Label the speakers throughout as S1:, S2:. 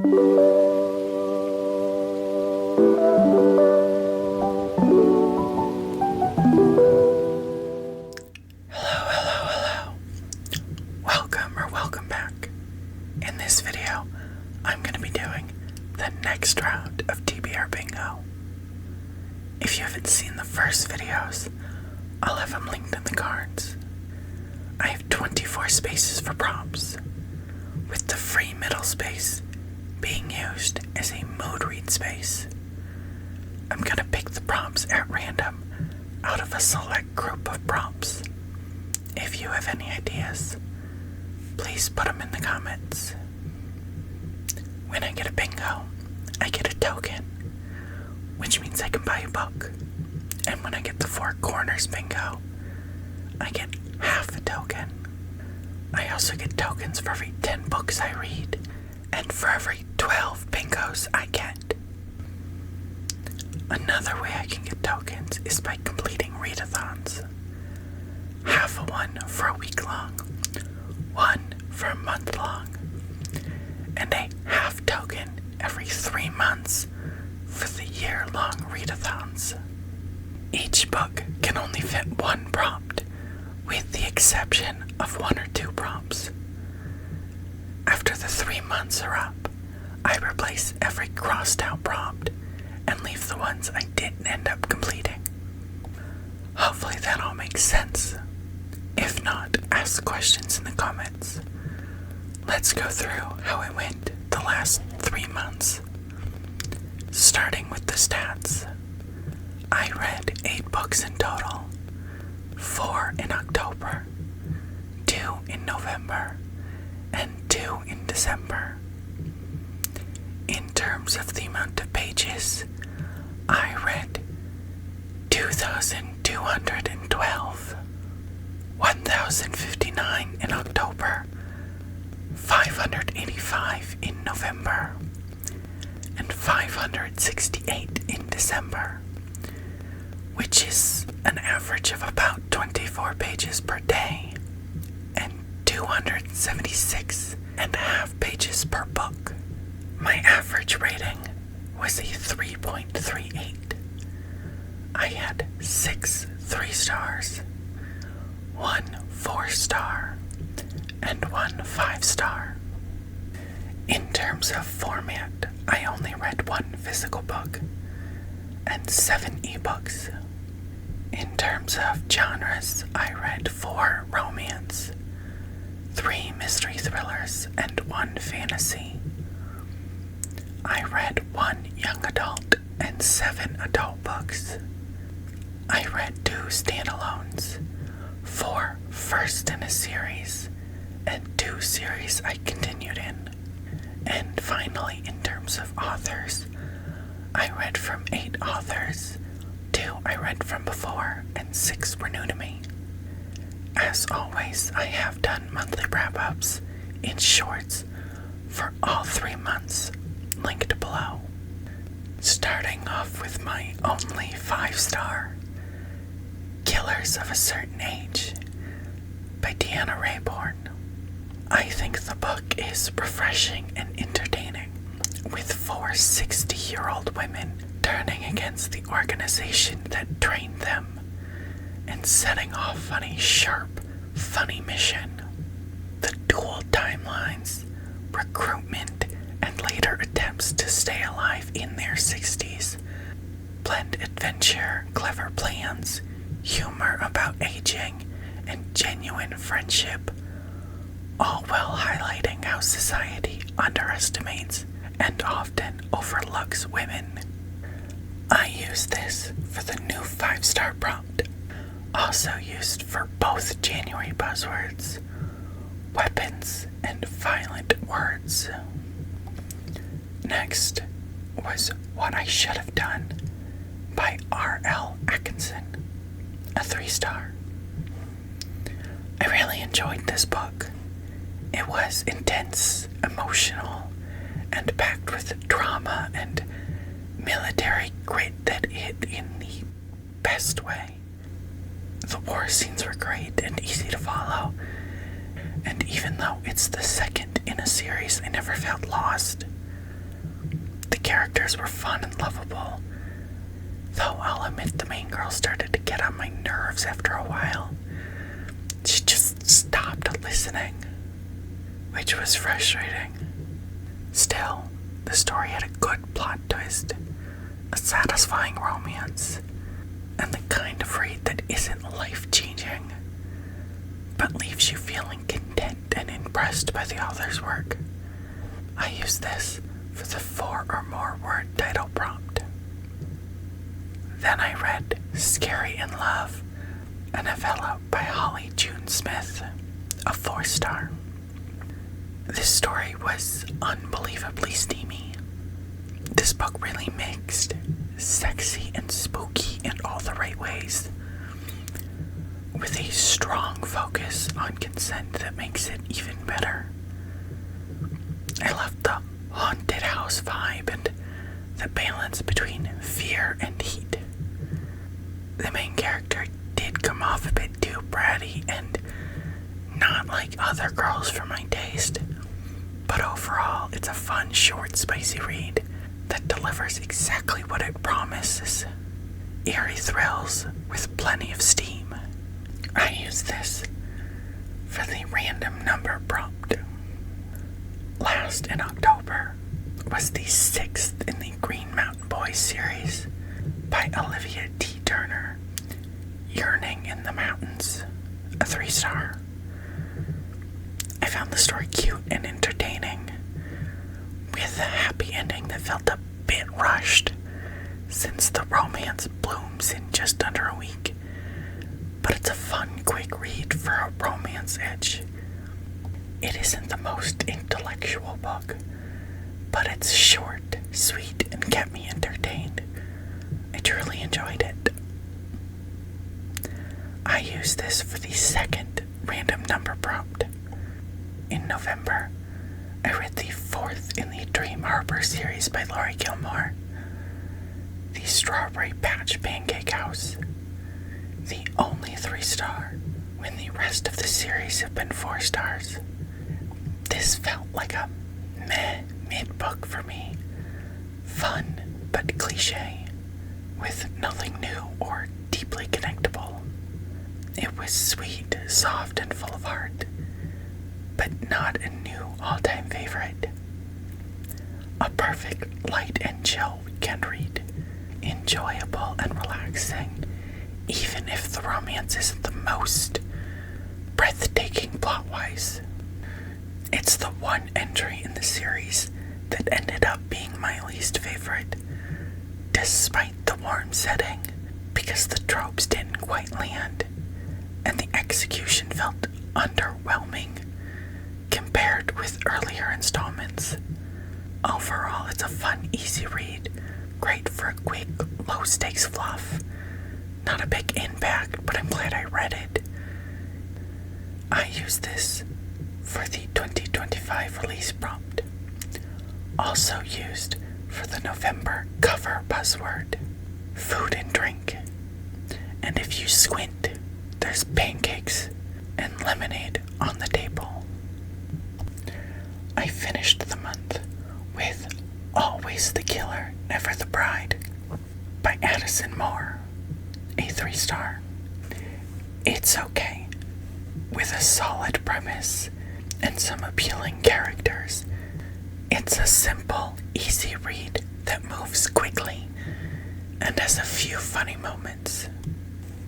S1: Welcome back. In this video, I'm going to be doing the next round of TBR Bingo. If you haven't seen the first videos, I'll have them linked in the cards. I have 24 spaces for prompts, with the free middle space being used as a mood read space. I'm going to pick the prompts at random out of a select group of prompts. If you have any ideas, please put them in the comments. When I get a bingo, I get a token, which means I can buy a book. And when I get the Four Corners bingo, I get half a token. I also get tokens for every 10 books I read, and for every 12 bingos I get. Another way I can get tokens is by completing readathons. Half a one for a week long, one for a month long, and a half token every 3 months for the year-long readathons. Each book can only fit one prompt, with the exception of 1 or 2 prompts. After the 3 months are up, I replace every crossed-out prompt and leave the ones I didn't end up completing. Hopefully that all makes sense. If not, ask questions in the comments. Let's go through how it went the last 3 months. Starting with the stats. I read 8 books in total, 4 in October, 2 in November, and 2 in December. In terms of the amount of pages, I read 2,212, 1,059 in October, 585 in November, and 568 in December, which is an average of about 24 pages per day and 276.5 pages per book. My average rating was a 3.38. I had 6 3-stars, 1 4-star, and 1 5-star. In terms of format, I only read 1 physical book and 7 ebooks. In terms of genres, I read 4 romance, 3 mystery thrillers, and 1 fantasy. I read 1 young adult and 7 adult books. I read 2 standalones, 4 first in a series, and 2 series I continued in. And finally, in terms of authors, I read from 8 authors, 2 I read from before, and 6 were new to me. As always, I have done monthly wrap-ups in shorts for all 3 months, linked below. Starting off with my only 5-star, Killers of a Certain Age by Deanna Raybourn. I think the book is refreshing and entertaining, with 4 60-year-old women turning against the organization that trained them and setting off on a sharp, funny mission. The dual timelines, recruitment, and later attempts to stay alive in their 60s blend adventure, clever plans, humor about aging, and genuine friendship, all while highlighting how society underestimates and often overlooks women. I use this for the new 5-star prompt, also used for both January buzzwords, weapons and violent words. Next was What I Should Have Done by R.L. Atkinson, a 3-star. I really enjoyed this book. It was intense, emotional, and packed with drama and military grit that hit in the best way. The war scenes were great and easy to follow, and even though it's the second in a series, I never felt lost. characters were fun and lovable, though I'll admit the main girl started to get on my nerves after a while. She just stopped listening, which was frustrating. Still, the story had a good plot twist, a satisfying romance, and the kind of read that isn't life-changing, but leaves you feeling content and impressed by the author's work. I use this for the 4 or more word title prompt. Then I read Scary in Love, a novella by Holly June Smith, a 4-star. This story was unbelievably steamy. This book really mixed sexy and spooky in all the right ways, with a strong focus on consent that makes it even better. I love the haunted house vibe and the balance between fear and heat. The main character did come off a bit too bratty and not like other girls for my taste, but overall it's a fun, short, spicy read that delivers exactly what it promises. Eerie thrills with plenty of steam. I use this for the random number prompt. Last in October was the 6th in the Green Mountain Boys series by Olivia T. Turner, Yearning in the Mountains, a 3-star. I found the story cute and entertaining, with a happy ending that felt a bit rushed, since the romance blooms in just under a week. But it's a fun, quick read for a romance edge. It isn't the most intellectual book, but it's short, sweet, and kept me entertained. I truly enjoyed it. I used this for the 2nd random number prompt. In November, I read the 4th in the Dream Harbor series by Laurie Gilmore, The Strawberry Patch Pancake House, the only 3-star when the rest of the series have been 4 stars. This felt like a mid-book for me. Fun, but cliche, with nothing new or deeply connectable. It was sweet, soft, and full of heart, but not a new all-time favorite. A perfect light and chill weekend read, enjoyable and relaxing, even if the romance isn't the most breathtaking plot-wise. It's the one entry in the series that ended up being my least favorite, despite the warm setting, because the tropes didn't quite land, and the execution felt underwhelming compared with earlier installments. Overall, it's a fun, easy read, great for a quick, low-stakes fluff. Not a big impact, but I'm glad I read it. I use this for the 2025 release prompt. Also used for the November cover buzzword, food and drink. And if you squint, there's pancakes and lemonade on the table. I finished the month with Always the Killer, Never the Bride by Addison Moore, a 3-star. It's okay, with a solid premise and some appealing characters. It's a simple, easy read that moves quickly and has a few funny moments.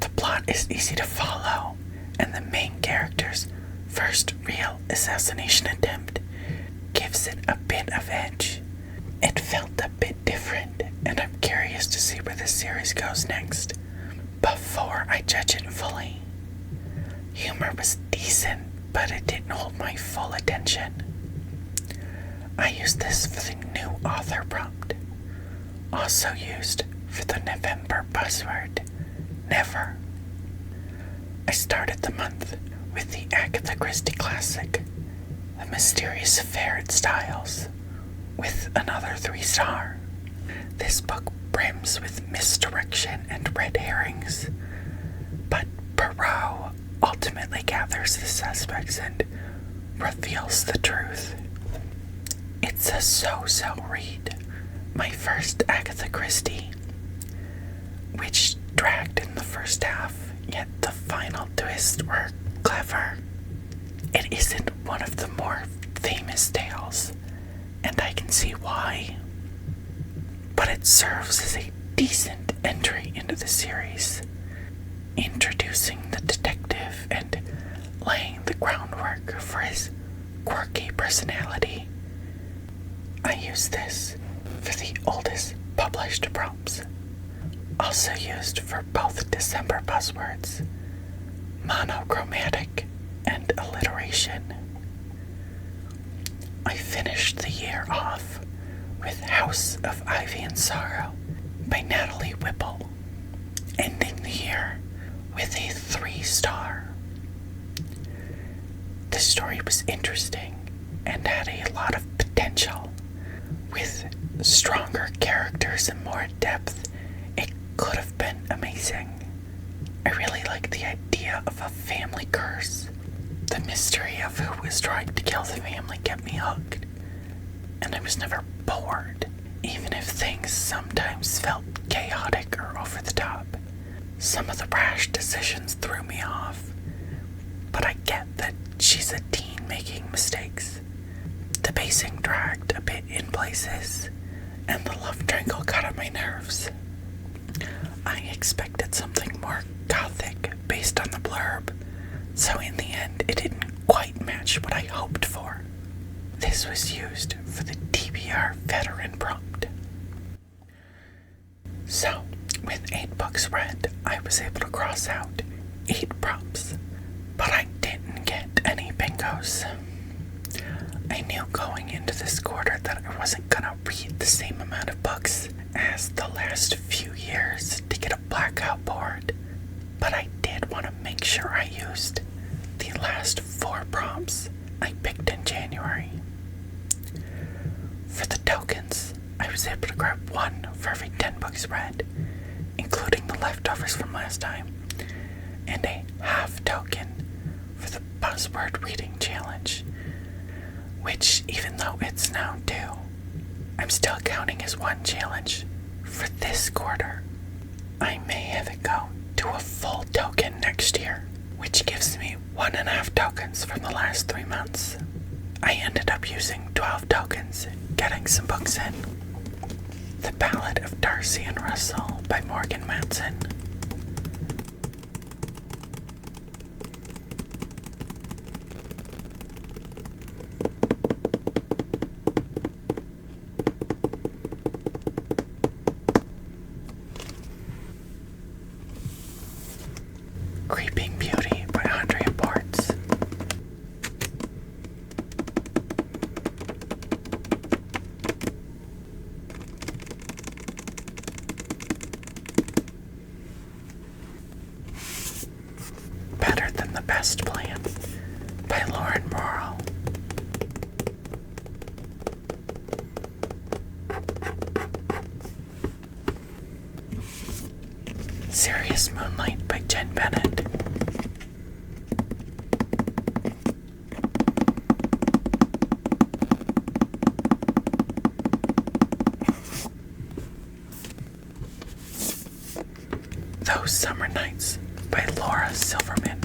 S1: The plot is easy to follow, and the main character's first real assassination attempt gives it a bit of edge. It felt a bit different, and I'm curious to see where the series goes next, before I judge it fully. Humor was decent, but it didn't hold my full attention. I used this for the new author prompt, also used for the November buzzword, never. I started the month with the Agatha Christie classic, The Mysterious Affair at Styles, with another 3-star. This book brims with misdirection and red herrings, but Poirot ultimately gathers the suspects and reveals the truth. It's a so-so read, My first Agatha Christie, which dragged in the first half, yet the final twists were clever. It isn't one of the more famous tales, and I can see why, but it serves as a decent entry into the series, introducing the detective and laying the groundwork for his quirky personality. I use this for the oldest published prompts, also used for both December buzzwords, monochromatic and alliteration. I finished the year off with House of Ivy and Sorrow by Natalie Whipple, ending the year with a 3-star. The story was interesting and had a lot of potential. With stronger characters and more depth, it could have been amazing. I really like the idea of a family curse. The mystery of who was trying to kill the family kept me hooked, and I was never bored, even if things sometimes felt chaotic or over the top. Some of the brash decisions threw me off, but I get that she's a teen making mistakes. The pacing dragged a bit in places, and the love triangle got on my nerves. I expected something more gothic based on the blurb, so in the end it didn't quite match what I hoped for. This was used for the TBR veteran prompt. So, with 8 books read, I was able to cross out 8 prompts, but I didn't get any bingos. I knew going into this quarter that I wasn't gonna read the same amount of books as the last few years to get a blackout board, but I did want to make sure I used the last 4 prompts I picked in January. For the tokens, I was able to grab 1 for every 10 books read, including the leftovers from last time, and a half token for the buzzword reading challenge, which, even though it's now 2, I'm still counting as 1 challenge for this quarter. I may have it go to a full token next year, which gives me 1.5 tokens from the last 3 months. I ended up using 12 tokens, getting some books in. The Ballad of Darcy and Russell by Morgan Matson. Creeping Beauty by Andrea Ports. Better Than the Best Plan by Lauren Morrill. Serious Moonlight by Jen Bennett. Those Summer Nights by Laura Silverman.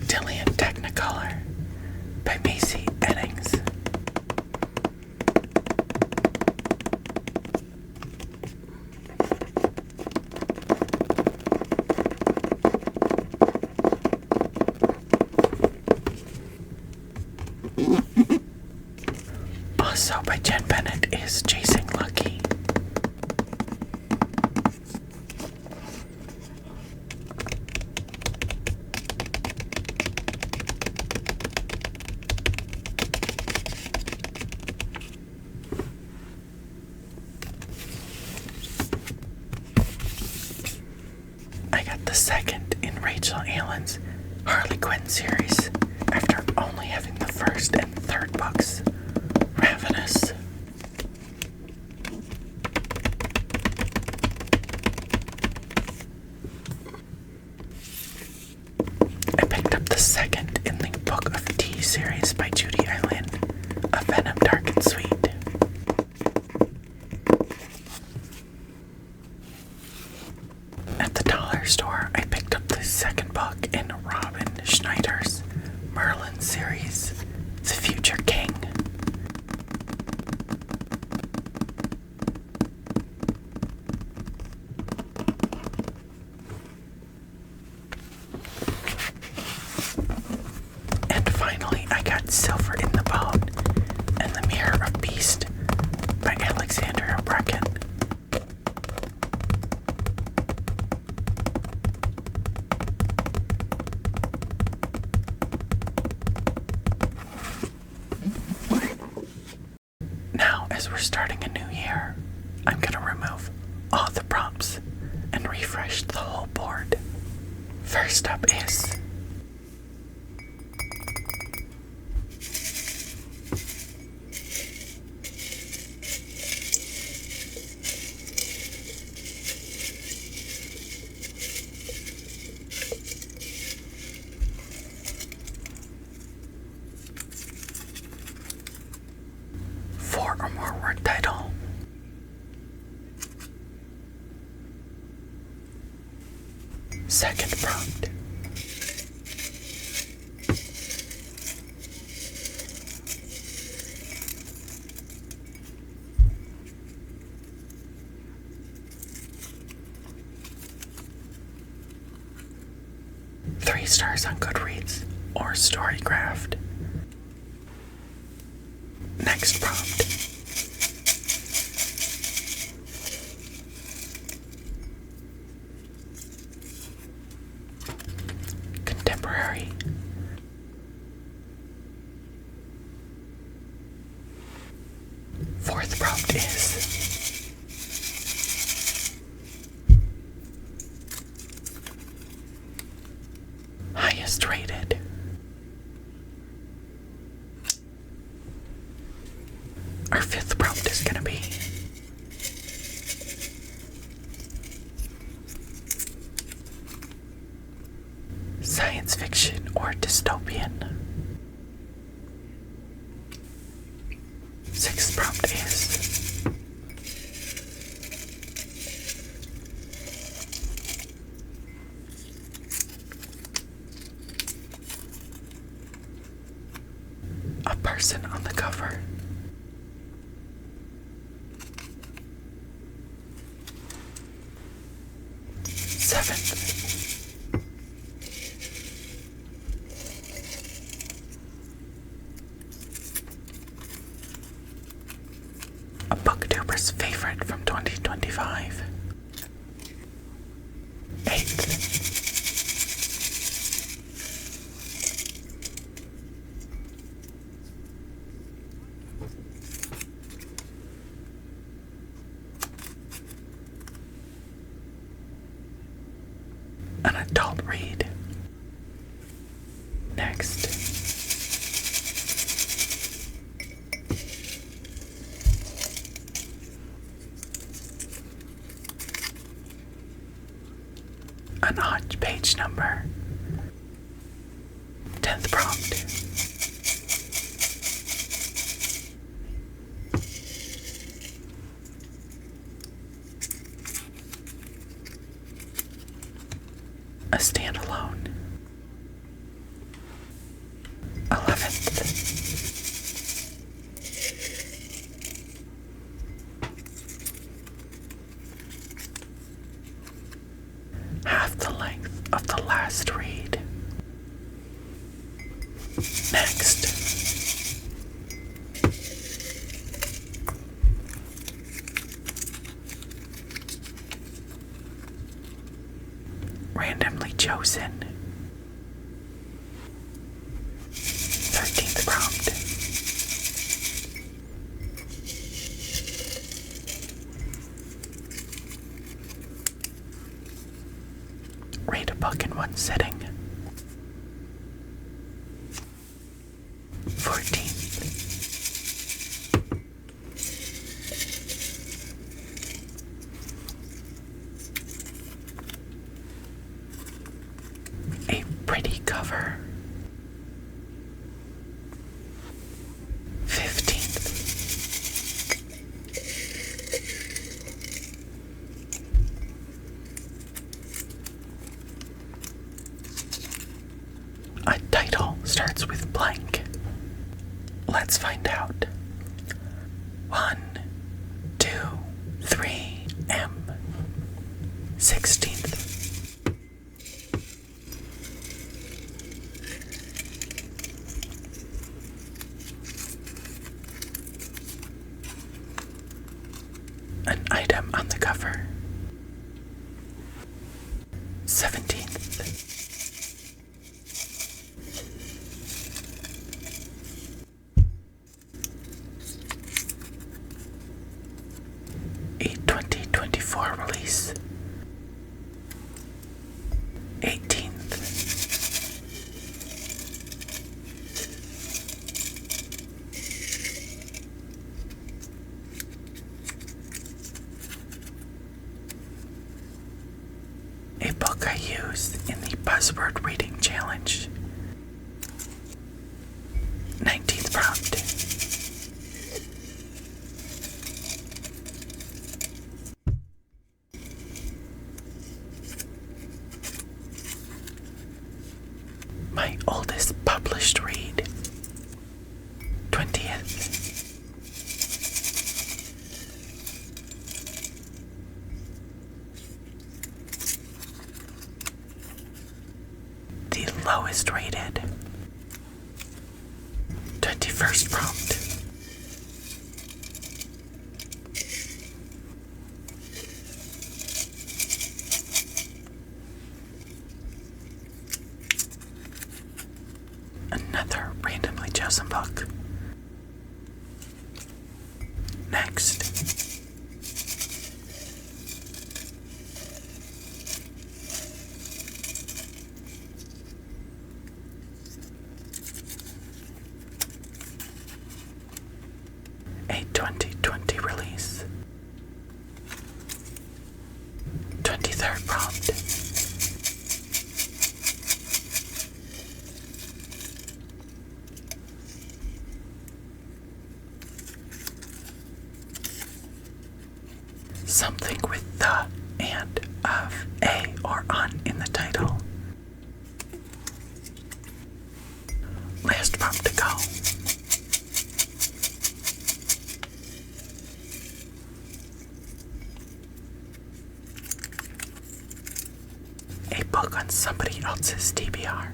S1: Dillian Technicolor by Macy Eddings. Also by Jen Bennett is Chasing Lucky. I got the second in Rachel Allen's Harley Quinn series after only having the first and third books. Ravenous. the second in the Book of Tea series by Judy Eileen, A Venom Dark and Sweet. At the dollar store, I picked up the second book in Robin Schneider's Merlin series, The Future King. And finally, I got Silver in the Bone and The Mirror of Beast by Alexandria Bracken. Now, as we're starting a new year, I'm gonna remove all the prompts and refresh the whole board. First up is four or more word title. Second prompt. Three stars on Goodreads or Storycraft. Next prompt. Contemporary. Fourth prompt is highest rated. Our fifth prompt is gonna be science fiction or dystopian. Sixth prompt is a person on the cover. Seventh, a booktuber's favorite from 2025. Eighth, an adult read. Next, an odd page number. 10th prompt. A standalone. 11th. Half the length of the last read. Next. Randomly chosen. 13th prompt. Read a book in one sitting. 14th. A pretty cover. starts with blank? Let's find out. 1, 2, 3, M. 16th. An item on the cover. 17th. A 2024 release. 18th. A book I used in the Buzzword Reading Challenge. 19th prompt. My oldest published read. 20th. The lowest rated. 21st prompt. Another randomly chosen book. Next. A 2020 release. 23rd prompt. Something with the and, of, a, or on in the title. Last prompt to go. A book on somebody else's TBR,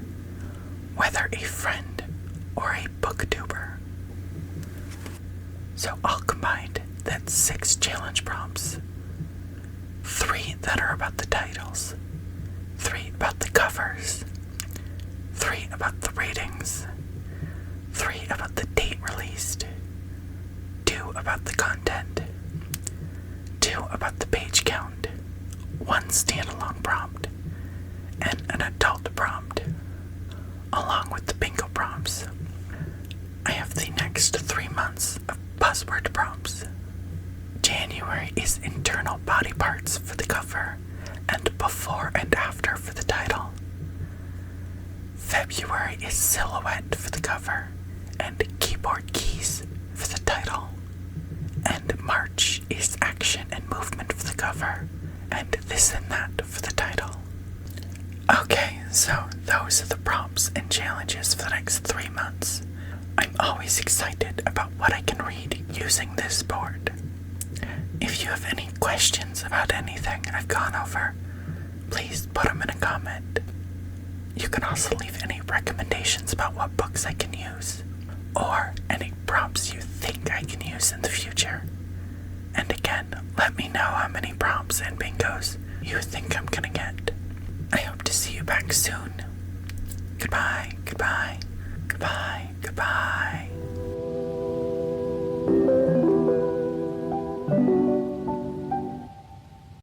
S1: whether a friend or a booktuber. So all combined, that's 6 challenge prompts. 3 that are about the titles, 3 about the covers, 3 about the ratings, 3 about the date released, 2 about the content, 2 about the page count, 1 standalone prompt, and an adult prompt, along with the bingo prompts. I have the next 3 months of buzzword prompts. January is internal body parts for the cover, and before and after for the title. February is silhouette for the cover, and keyboard keys for the title. And March is action and movement for the cover, and this and that for the title. Okay, so those are the prompts and challenges for the next 3 months. I'm always excited about what I can read using this board. If you have any questions about anything I've gone over, please put them in a comment. You can also leave any recommendations about what books I can use, or any prompts you think I can use in the future. And again, let me know how many prompts and bingos you think I'm gonna get. I hope to see you back soon. Goodbye, goodbye, goodbye, goodbye.